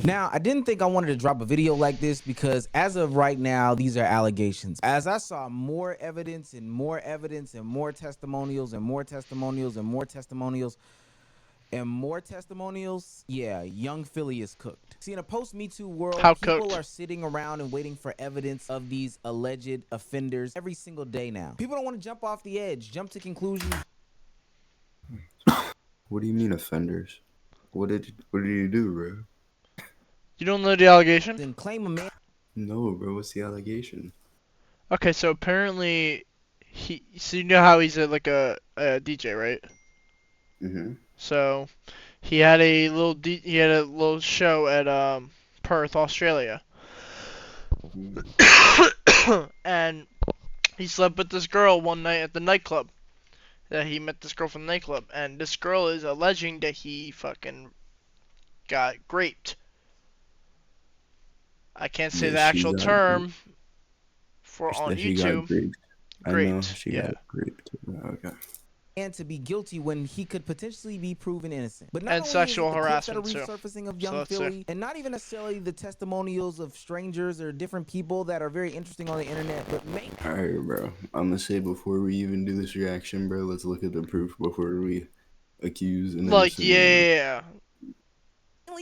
Now, I didn't think I wanted to drop a video like this because as of right now, these are allegations. As I saw more evidence and more evidence and more testimonials and more testimonials and more testimonials and more testimonials, yeah, young Philly is cooked. See, in a post-Me Too world, How people cooked? are sitting around and waiting for evidence of these alleged offenders every single day now. People don't want to jump off the edge, jump to conclusions. What do you mean offenders? What did you do, bro? You don't know the allegation? And claim a man. No, bro. What's the allegation? Okay, so apparently so you know how he's like a DJ, right? Mm-hmm. So he had a little show at Perth, Australia. And he slept with this girl one night at the nightclub. That he met this girl from the nightclub, and this girl is alleging that he fucking got raped. I can't say the actual term for on That she got YouTube. raped. I know she yeah. got raped. Okay. And to be guilty when he could potentially be proven innocent. But not And only sexual is it the clips that are harassment, too. resurfacing of So young let's see. Philly, and not even necessarily the testimonials of strangers or different people that are very interesting on the internet, but mainly Alright, bro. I'm gonna say before we even do this reaction, bro, let's look at the proof before we accuse an Like, innocent man. yeah.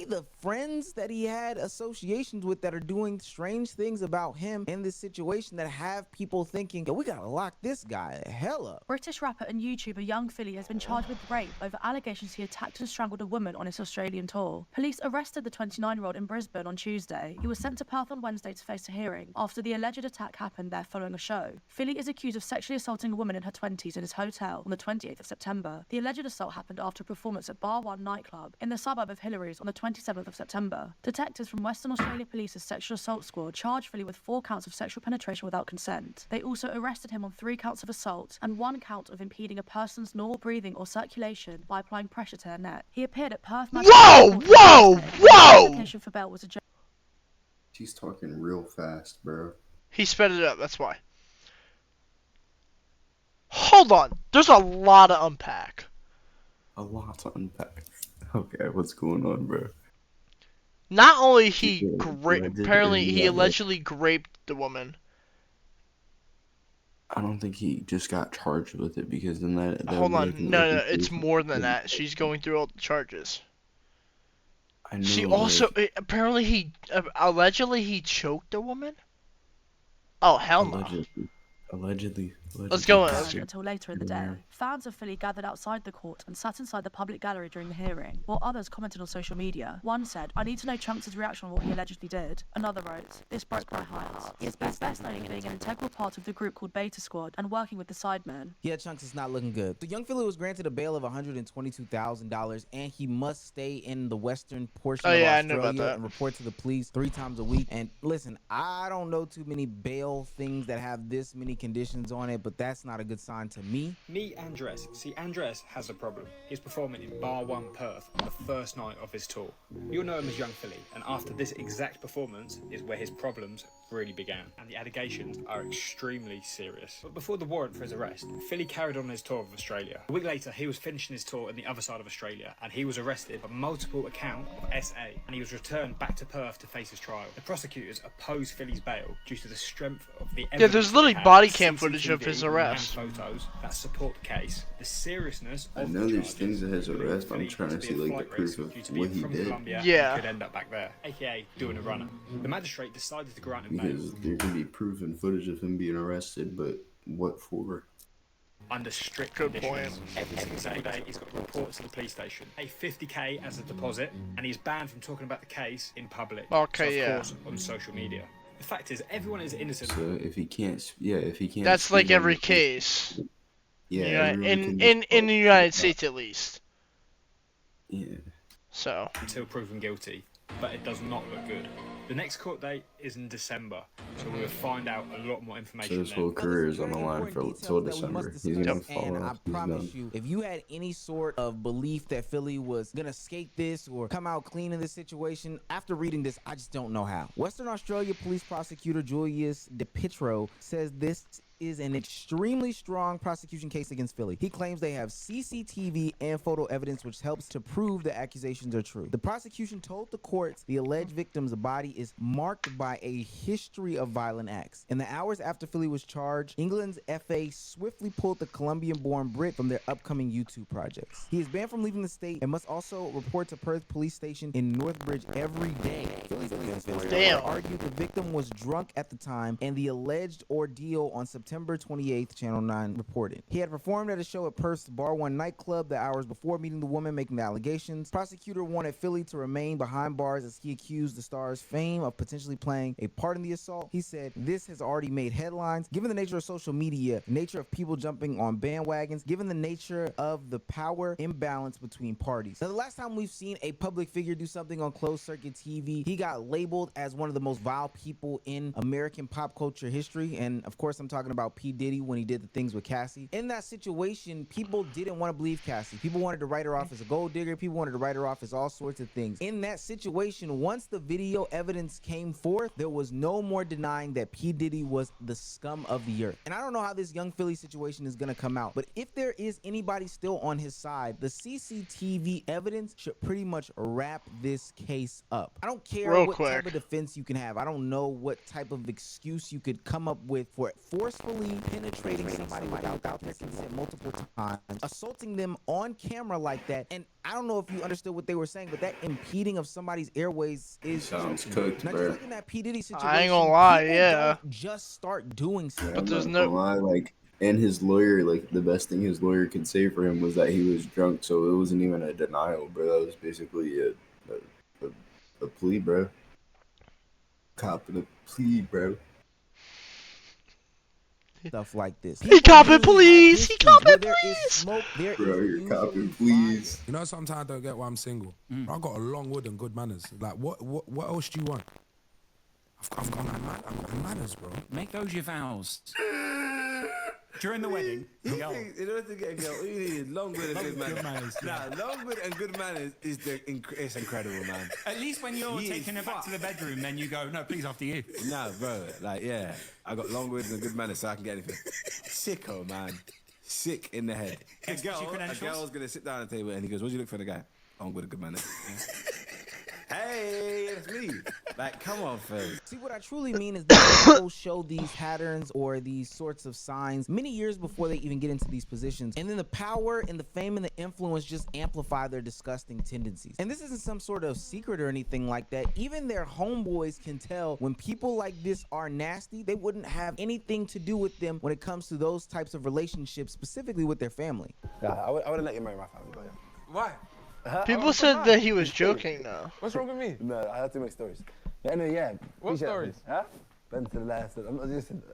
the friends that he had associations with that are doing strange things about him in this situation that have people thinking, yo, we gotta lock this guy the hell up. British rapper and YouTuber Young Philly has been charged with rape over allegations he attacked and strangled a woman on his Australian tour. Police arrested the 29-year-old in Brisbane on Tuesday. He was sent to Perth on Wednesday to face a hearing after the alleged attack happened there following a show. Philly is accused of sexually assaulting a woman in her 20s in his hotel on the 28th of September. The alleged assault happened after a performance at Bar One nightclub in the suburb of Hillary's on the 27th of September. Detectives from Western Australia Police's Sexual Assault Squad charged Philly with 4 counts of sexual penetration without consent. They also arrested him on 3 counts of assault and 1 count of impeding a person's normal breathing or circulation by applying pressure to their neck. He appeared at Perth Whoa! Whoa! Whoa! Application for bail was a She's talking real fast, bro. He sped it up, that's why. Hold on. There's a lot to unpack. A lot to unpack. Okay, what's going on, bro? Not only Allegedly, he allegedly raped the woman. I don't think he just got charged with it because then that Hold would on. be like No, it's more than that. She's going through all the charges. I know, She also apparently allegedly he choked a woman. Oh hell no. Allegedly. Let's go in. until later in the day. Fans of Philly gathered outside the court and sat inside the public gallery during the hearing, while others commented on social media. One said, "I need to know Chunks' reaction on what he allegedly did." Another wrote, "This broke my heart. He is best known for being an integral part of the group called Beta Squad and working with the Sidemen." Yeah, Chunks is not looking good. The young Philly was granted a bail of $122,000 and he must stay in the western portion of I know about Australia that. and report to the police 3 times a week. And listen, I don't know too many bail things that have this many conditions on it, but that's not a good sign to me. Meet Andres. See, Andres has a problem. He's performing in Bar One Perth on the first night of his tour. You'll know him as Young Philly, and after this exact performance is where his problems really began, and the allegations are extremely serious. But before the warrant for his arrest, Philly carried on his tour of Australia. A week later, he was finishing his tour on the other side of Australia, and he was arrested for multiple accounts of SA, and he was returned back to Perth to face his trial. The prosecutors opposed Philly's bail due to the strength of the evidence. Yeah, there's literally they had, body cam footage of his CCTV arrest. and photos that support the case, the seriousness of I know the there's charges. things in his Philly arrest. I'm believed trying to be see a like the flight proof risk of due to what being he from did. Colombia Yeah. and could end up back there, aka doing a runner. The magistrate decided to grant him bail Because there can be proof and footage of him being arrested, but what for? under strict Good conditions. point. Every single Saturday, he's got to report to the police station. Pay $50K as a deposit, and he's banned from talking about the case in public. Okay, so of yeah. course, on social media. The fact is, everyone is innocent. So if he can't, if he can't. That's like speak on every the- case. Yeah. Yeah, everyone in can in just in the talk United shit States at least. about- Yeah. So Until proven guilty, but it does not look good. The next court date is in December, so we will find out a lot more So information his then. whole career is on the line for till That we December. must He's gonna discuss, fall and I off. He's promise done. you, if you had any sort of belief that Philly was gonna skate this or come out clean in this situation, after reading this, I just don't know how. Western Australia Police Prosecutor Julius DePietro says this is an extremely strong prosecution case against Philly. He claims they have CCTV and photo evidence which helps to prove the accusations are true. The prosecution told the courts the alleged victim's body is marked by a history of violent acts. In the hours after Philly was charged, England's FA swiftly pulled the Colombian-born Brit from their upcoming YouTube projects. He is banned from leaving the state and must also report to Perth Police Station in Northbridge every day. Philly's defense lawyer argued the victim was drunk at the time, and the alleged ordeal on September 28th, Channel 9 reported. He had performed at a show at Perth's Bar One nightclub the hours before meeting the woman making the allegations. Prosecutor wanted Philly to remain behind bars as he accused the star's fame of potentially playing a part in the assault. He said, "This has already made headlines. Given the nature of social media, nature of people jumping on bandwagons, given the nature of the power imbalance between parties." Now, the last time we've seen a public figure do something on closed circuit TV, he got labeled as one of the most vile people in American pop culture history. And of course, I'm talking about P. Diddy when he did the things with Cassie. In that situation, people didn't want to believe Cassie. People wanted to write her off as a gold digger. People wanted to write her off as all sorts of things. In that situation, once the video evidence came forth, there was no more denying that P. Diddy was the scum of the earth. And I don't know how this Young Philly situation is going to come out, but if there is anybody still on his side, the CCTV evidence should pretty much wrap this case up. I don't care what type of defense you can have. I don't know what type of excuse you could come up with for forcefully penetrating somebody without their consent multiple times, assaulting them on camera like that. And I don't know if you understood what they were saying, but that impeding of somebody's airways is sounds cooked, now, bro. just like in that P. Diddy situation, I ain't gonna lie, people yeah. don't just start doing stuff. But there's I'm no- not gonna lie, like, and his lawyer, like, the best thing his lawyer could say for him was that he was drunk, so it wasn't even a denial, bro. That was basically a plea, bro. Copping a plea, bro. Stuff like this. He copping please. He copping There is please. smoke. There Bro, is you're copping, usually please. You know, sometimes I don't get why I'm single. I got a long wood and good manners. Like, what else do you want? I've got manners, bro. Make those your vows. During the wedding, In order to get a girl, all you need is long wood and good manners. Nah, long wood and good manners is it's incredible, man. at least when you're He taking is her back to the bedroom, then you go, no, please, after you. Nah, bro, like, yeah, I got long wood and good manners so I can get anything. Sicko, man. Sick in the head. A Guess what's your credentials? girl's gonna sit down at the table and he goes, "What do you look for in a guy?" Long wood and good manners. Hey, it's me. Like, come on, Phil. See, what I truly mean is that people show these patterns or these sorts of signs many years before they even get into these positions. And then the power and the fame and the influence just amplify their disgusting tendencies. And this isn't some sort of secret or anything like that. Even their homeboys can tell when people like this are nasty, they wouldn't have anything to do with them when it comes to those types of relationships, specifically with their family. Yeah, I wouldn't let you marry my family, but yeah. Why? People said that he was joking though. What's wrong with me? No, I have too many stories. But anyway, yeah. What appreciate stories? that. Huh? Been to the last.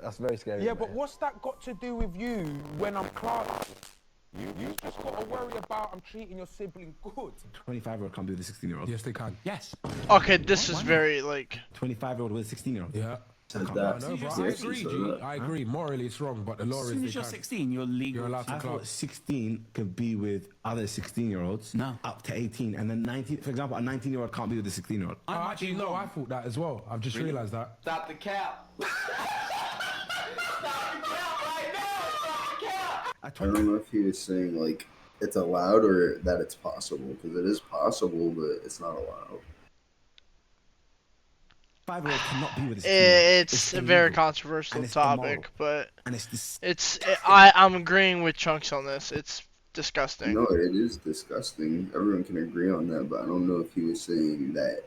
That's very scary. Yeah, but what's that got to do with you when I'm class? You just got to worry about I'm treating your sibling good. 25-year-old can't be with a 16-year-old. Yes, they can. Yes. Okay, this is very like. 25-year-old with a 16-year-old. Yeah. Said I that. know, bro. He I actually agree, said G. that. I agree. Morally, it's wrong, but the law As is soon they as you're can. 16, you're legal. You're allowed to I club. thought 16 could be with other 16-year-olds. No. Up to 18, and then 19. For example, a 19-year-old can't be with a 16-year-old. Oh, actually, no, I thought that as well. I've just realised that. Stop the cap. I don't know if he was saying like it's allowed or that it's possible, because it is possible, but it's not allowed. 5-year-old cannot be with a 16-year-old. It's a very illegal. controversial And it's topic, immoral. but And it's I'm agreeing with Chunks on this. It's disgusting. No, it is disgusting. Everyone can agree on that, but I don't know if he was saying that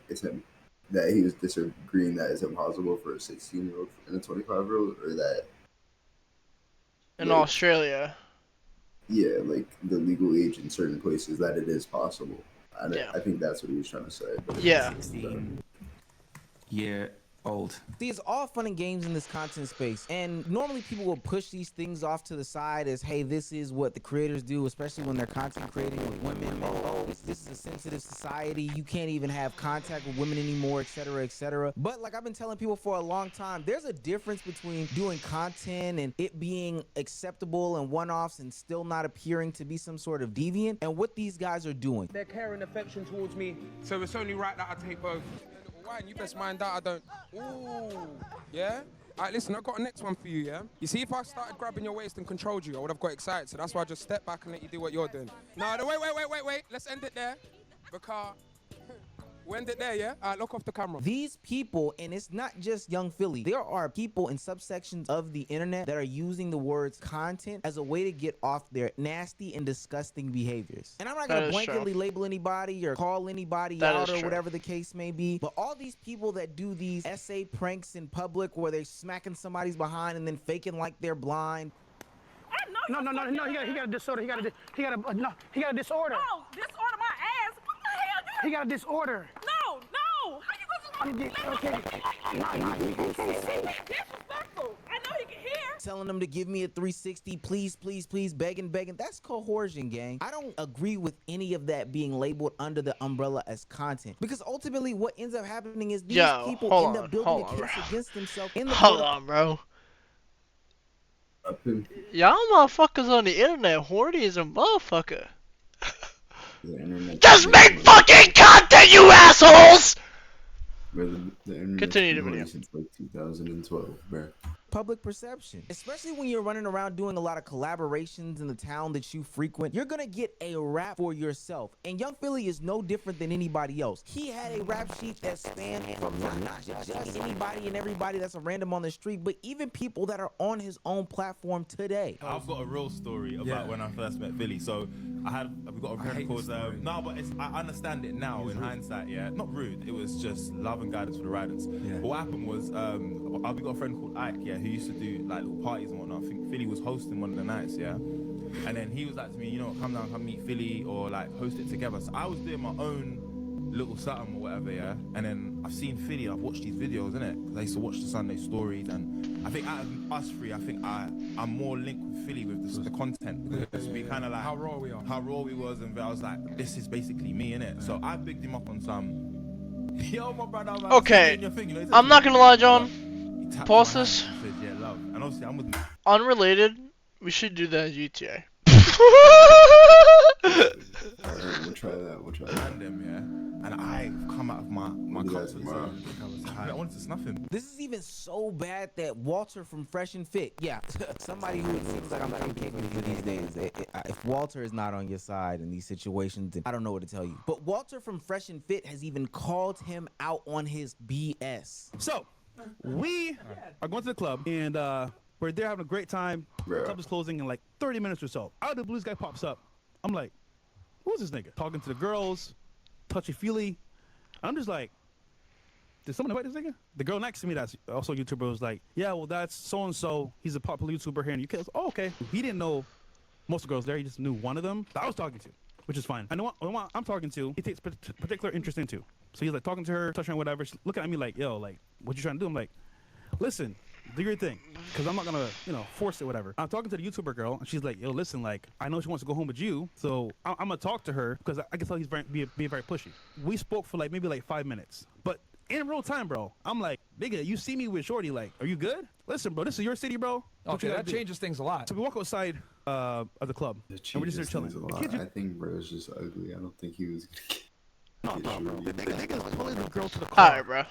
that he was disagreeing that it's impossible for a 16-year-old and a 25-year-old, or that In like, Australia. yeah, like the legal age in certain places that it is possible. Yeah. I think that's what he was trying to say. But Yeah. 16-year-old. See, it's all fun and games in this content space, and normally people will push these things off to the side as, hey, this is what the creators do, especially when they're content creating with women. Oh, this is a sensitive society. You can't even have contact with women anymore, etc., etc. But like I've been telling people for a long time, there's a difference between doing content and it being acceptable and one-offs and still not appearing to be some sort of deviant, and what these guys are doing. Their care and affection towards me, so it's only right that I take both. Wine, you best mind that I don't. Ooh, yeah? All right, listen, I got a next one for you, yeah? You see, if I started grabbing your waist and controlled you, I would have got excited. So that's why I just step back and let you do what you're doing. No, wait. Let's end it there. Because we end it there, yeah? All right, look off the camera. These people, and it's not just Young Philly, there are people in subsections of the internet that are using the words content as a way to get off their nasty and disgusting behaviors. And I'm not going to blanketly label anybody or call anybody out or whatever the case may be, but all these people that do these essay pranks in public where they're smacking somebody's behind and then faking like they're blind. No, he got a disorder. He got a disorder. Oh, disorder my ass. What the hell? He got a disorder. No. How you gonna okay. Disrespectful. I know he can hear. Telling them to give me a 360, please, begging. That's coercion, gang. I don't agree with any of that being labeled under the umbrella as content, because ultimately what ends up happening is these people end up building a case against themselves in the Hold on, bro. Y'all motherfuckers on the internet horny as a motherfucker. Just make fucking content, you assholes! Bro, the internet Continue the video. Since like 2012, bro. Public perception, especially when you're running around doing a lot of collaborations in the town that you frequent, you're gonna get a rap for yourself. And Young Philly is no different than anybody else. He had a rap sheet that spanned from not just anybody and everybody that's a random on the street, but even people that are on his own platform today. I've got a real story about when I first met Philly. So we've got a friend called no, but I understand it now in hindsight. Yeah, not rude. It was just love and guidance for the riders. But what happened was we got a friend called Ike. Yeah, who used to do like little parties and whatnot. I think Philly was hosting one of the nights. Yeah, and then he was like to me, you know, come down, come meet Philly or like host it together. So I was doing my own little something or whatever. Yeah, and then I've seen Philly. I've watched these videos, innit? Because I used to watch the Sunday stories, and I think out of us three, I think I'm more linked with Philly with the content, because we kind of like how raw we was, and I was like, this is basically me, innit? So I picked him up on some. Yo, my brother. Man, okay, I'm not gonna lie, John. Pause this. Said, yeah, love. And obviously, I'm with unrelated. We should do that at GTA. We'll try that. Random, yeah. And I've come out of my comfort zone. I wanted to snuff him. This is even so bad that Walter from Fresh and Fit, somebody who it seems like I'm kicking with you these days. If Walter is not on your side in these situations, then I don't know what to tell you. But Walter from Fresh and Fit has even called him out on his BS. So, we are going to the club, and we're there having a great time. The club is closing in like 30 minutes or so. Out of the blue, this guy pops up. I'm like, who's this nigga? Talking to the girls, touchy-feely. I'm just like, did someone invite this nigga? The girl next to me that's also a YouTuber was like, yeah, well, that's so-and-so. He's a popular YouTuber here in the UK. I was, oh, okay. He didn't know most of the girls there. He just knew one of them that I was talking to, which is fine. I know what I'm talking to, he takes particular interest into. So he's like talking to her, touching her, whatever. She's looking at me like, yo, like, what you trying to do? I'm like, listen, do your thing, because I'm not gonna, force it, whatever. I'm talking to the YouTuber girl, and she's like, yo, listen, like, I know she wants to go home with you, so I'm gonna talk to her, because I can tell he's being very pushy. We spoke for maybe 5 minutes, but in real time, bro, I'm like, nigga, you see me with Shorty, like, are you good? Listen, bro, this is your city, bro. Okay, that changes things a lot. So we walk outside of the club, and we're just there chilling. I think bro's just ugly. I don't think he was gonna No, bro. The nigga was pulling the girl to the car. Alright, bro.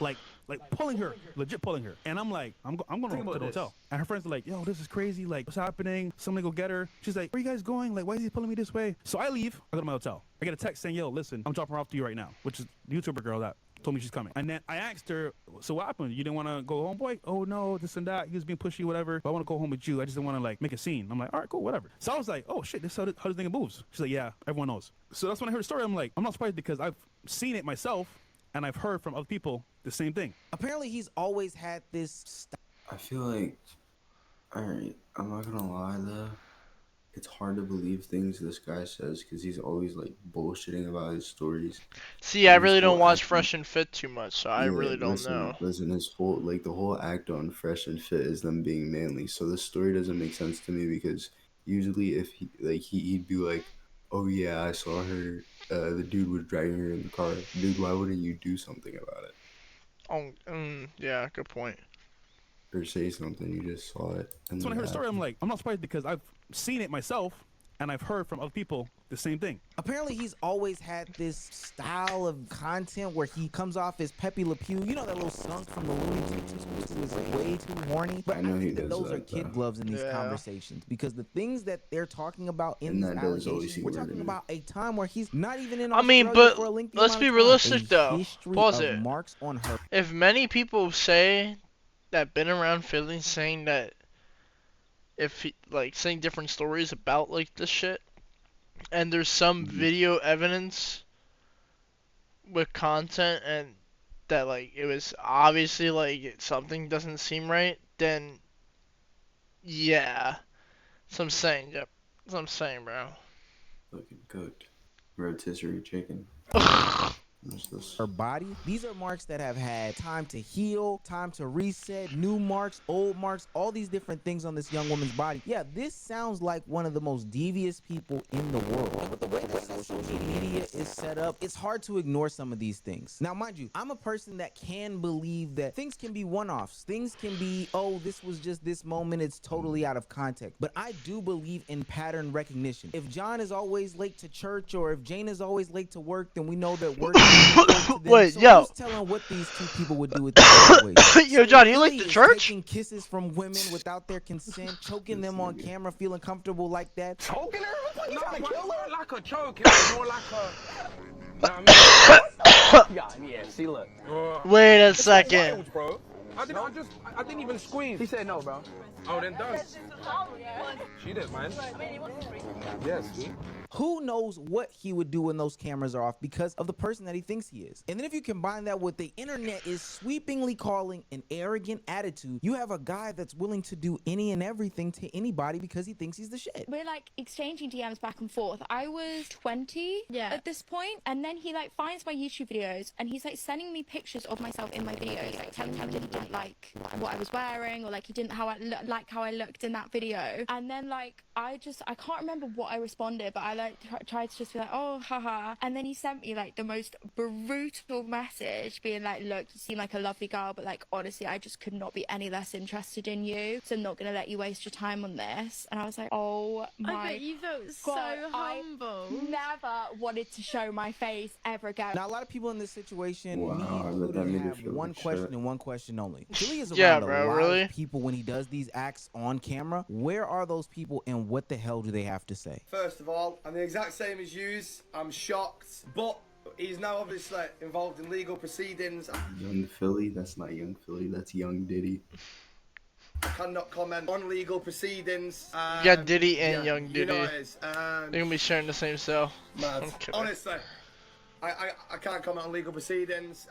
Like pulling her, legit pulling her. And I'm like, I'm going to the hotel. And her friends are like, yo, this is crazy. Like, what's happening? Somebody go get her. She's like, where you guys going? Like, why is he pulling me this way? So I leave. I go to my hotel. I get a text saying, yo, listen, I'm dropping her off to you right now, which is the YouTuber girl that told me she's coming. And then I asked her, so what happened? You didn't want to go home, boy? Oh, no, this and that. He was being pushy, whatever. But I want to go home with you. I just didn't want to, make a scene. I'm like, all right, cool, whatever. So I was like, oh, shit, this is how this thing moves. She's like, yeah, everyone knows. So that's when I heard the story. I'm like, I'm not surprised, because I've seen it myself, and I've heard from other people the same thing. Apparently, he's always had this I feel like, alright, I'm not gonna lie, though. It's hard to believe things this guy says, because he's always, bullshitting about his stories. See, I really don't watch Fresh and Fit too much, so I really don't know. Listen, his whole, the whole act on Fresh and Fit is them being manly. So this story doesn't make sense to me, because usually if he'd be like, oh yeah, I saw her, the dude was dragging her in the car. Dude, why wouldn't you do something about it? Oh, yeah, good point. Or say something, you just saw it. So when I heard the story, I'm like, I'm not surprised, because I've seen it myself, And I've heard from other people the same thing. Apparently, he's always had this style of content where he comes off as Pepe Le Pew. You know that little skunk from the Looney Tunes who is way too horny? But I think that those are kid gloves in these conversations, because the things that they're talking about in these allegations, we're talking about a time where he's not even in Australia for a lengthy let's amount be of time. realistic though. History Pause of it. marks on her. If many people say that been around Philly saying that if he, like, saying different stories about like this shit, and there's some video evidence with content and that like it was obviously like something doesn't seem right, then yeah. That's what I'm saying, yep. That's what I'm saying, bro. Fucking cooked. Rotisserie chicken. Her body. These are marks that have had time to heal, time to reset, new marks, old marks, all these different things on this young woman's body. Yeah, this sounds like one of the most devious people in the world. And with the way that social media is set up, it's hard to ignore some of these things. Now, mind you, I'm a person that can believe that things can be one-offs. Things can be, oh, this was just this moment, it's totally out of context. But I do believe in pattern recognition. If John is always late to church, or if Jane is always late to work, then we know that work Wait, so yo. who's telling what these two people would do with this situation? Yo, John, you like the church? Taking kisses from women without their consent, choking them on camera, feeling comfortable like that. Choking her? You trying to kill her? Like a choke, it was more like a... yeah, see, look. Wait a second. Wild, bro. I didn't even squeeze. He said no, bro. Oh, then done. She did, man. Yes, see? Who knows what he would do when those cameras are off because of the person that he thinks he is. And then if you combine that with the internet is sweepingly calling an arrogant attitude, you have a guy that's willing to do any and everything to anybody because he thinks he's the shit. We're like exchanging DMs back and forth. I was 20 at this point, and then he like finds my YouTube videos and he's like sending me pictures of myself in my videos, like telling me he didn't like what I was wearing, or like he didn't like how I looked in that video. And then like I can't remember what I responded, but I like tried to just be like, oh, haha. And then he sent me like the most brutal message being like, look, you seem like a lovely girl, but like honestly I just could not be any less interested in you, so I'm not gonna let you waste your time on this. And I was like, oh my I bet you felt God, so humble. I never wanted to show my face ever again. Now a lot of people in this situation Wow, I let that make you have feel one like question shit. and one question only. Philly is around Yeah, a bro, lot really? of people when he does these acts on camera. Where are those people and what the hell do they have to say? First of all, I'm the exact same as you. I'm shocked, but he's now obviously involved in legal proceedings. Young Philly? That's not Young Philly, that's Young Diddy. I cannot comment on legal proceedings. You got Diddy and Young Diddy. You know it is. They're gonna be sharing the same cell. Mad. Honestly, I can't comment on legal proceedings.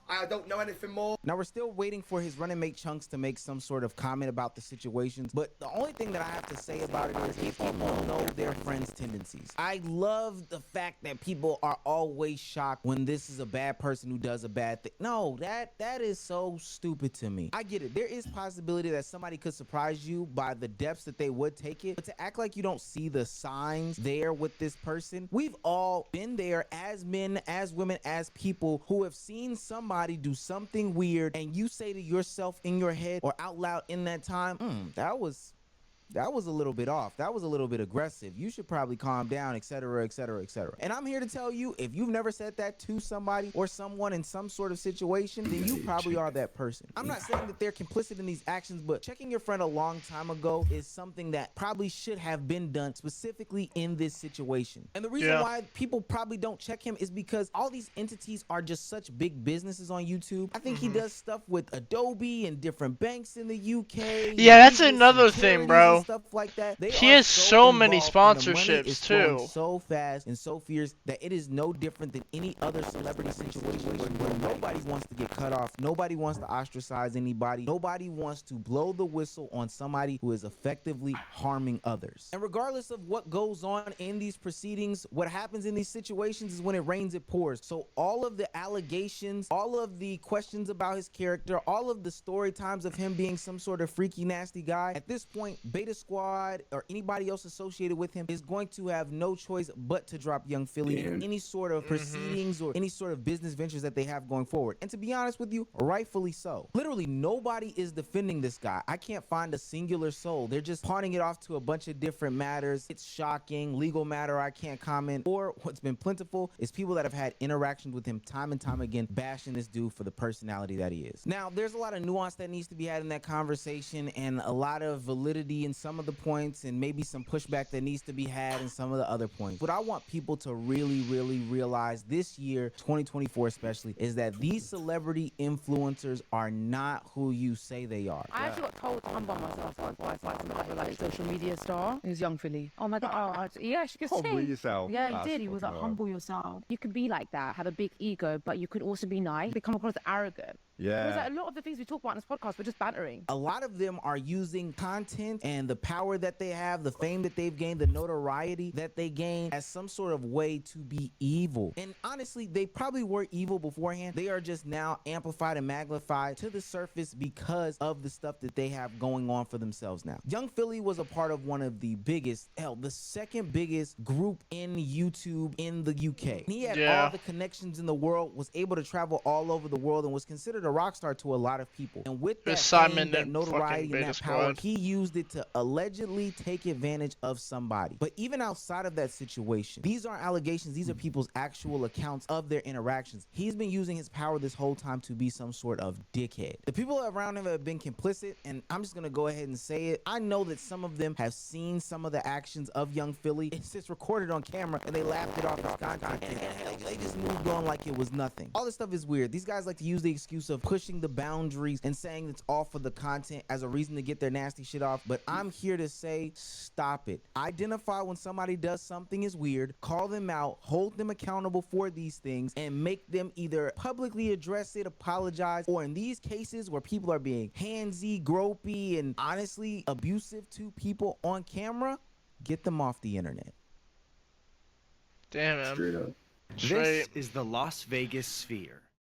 I don't know anything more. Now we're still waiting for his running mate Chunks to make some sort of comment about the situations, but the only thing that I have to say about it is people know their friends' tendencies. I love the fact that people are always shocked when this is a bad person who does a bad thing. No, that is so stupid to me. I get it. There is possibility that somebody could surprise you by the depths that they would take it, but to act like you don't see the signs there with this person, we've all been there as men, as women, as people who have seen somebody do something weird, and you say to yourself in your head or out loud in that time, that was a little bit off. That was a little bit aggressive. You should probably calm down, etc., etc., etc. And I'm here to tell you, if you've never said that to somebody or someone in some sort of situation, then you probably are that person. I'm not saying that they're complicit in these actions, but checking your friend a long time ago is something that probably should have been done specifically in this situation. And the reason why people probably don't check him is because all these entities are just such big businesses on YouTube. I think he does stuff with Adobe and different banks in the UK. Yeah, that's another thing, bro. Stuff like that. He has so many sponsorships too. So fast and so fierce that it is no different than any other celebrity situation where nobody wants to get cut off. Nobody wants to ostracize anybody. Nobody wants to blow the whistle on somebody who is effectively harming others. And regardless of what goes on in these proceedings, what happens in these situations is when it rains, it pours. So all of the allegations, all of the questions about his character, all of the story times of him being some sort of freaky, nasty guy, at this point, Data Squad or anybody else associated with him is going to have no choice but to drop Young Philly in any sort of proceedings or any sort of business ventures that they have going forward. And to be honest with you, rightfully so. Literally nobody is defending this guy. I can't find a singular soul. They're just parting it off to a bunch of different matters. It's shocking. Legal matter I can't comment. Or what's been plentiful is people that have had interactions with him time and time again bashing this dude for the personality that he is. Now, there's a lot of nuance that needs to be had in that conversation and a lot of validity in some of the points and maybe some pushback that needs to be had in some of the other points. What I want people to really realize this year, 2024 especially, is that these celebrity influencers are not who you say they are. I actually got told to humble myself by some like social media star. It was Young Philly. Oh my god! Yeah, she could Humble yourself. Yeah, That's he did. He was like, fucking hard. humble yourself. You can be like that, have a big ego, but you could also be nice. Become across arrogant. Yeah. Because like, a lot of the things we talk about in this podcast, we're just bantering. A lot of them are using content and the power that they have, the fame that they've gained, the notoriety that they gain as some sort of way to be evil. And honestly, they probably were evil beforehand. They are just now amplified and magnified to the surface because of the stuff that they have going on for themselves now. Young Philly was a part of one of the biggest, hell, the second biggest group in YouTube in the UK. He had all the connections in the world, was able to travel all over the world, and was considered a rock star to a lot of people. And with that, fame, that notoriety and that power, he used it to allegedly take advantage of somebody. But even outside of that situation, these aren't allegations. These are people's actual accounts of their interactions. He's been using his power this whole time to be some sort of dickhead. The people around him have been complicit, and I'm just gonna go ahead and say it. I know that some of them have seen some of the actions of Young Philly. It's just recorded on camera, and they laughed it off as content, and they just moved on like it was nothing. All this stuff is weird. These guys like to use the excuse of pushing the boundaries and saying it's all for the content as a reason to get their nasty shit off, but I'm here to say stop it. Identify when somebody does something is weird, call them out, hold them accountable for these things, and make them either publicly address it, apologize, or in these cases where people are being handsy, gropey, and honestly abusive to people on camera, get them off the internet. Damn, man. This is the Las Vegas Sphere.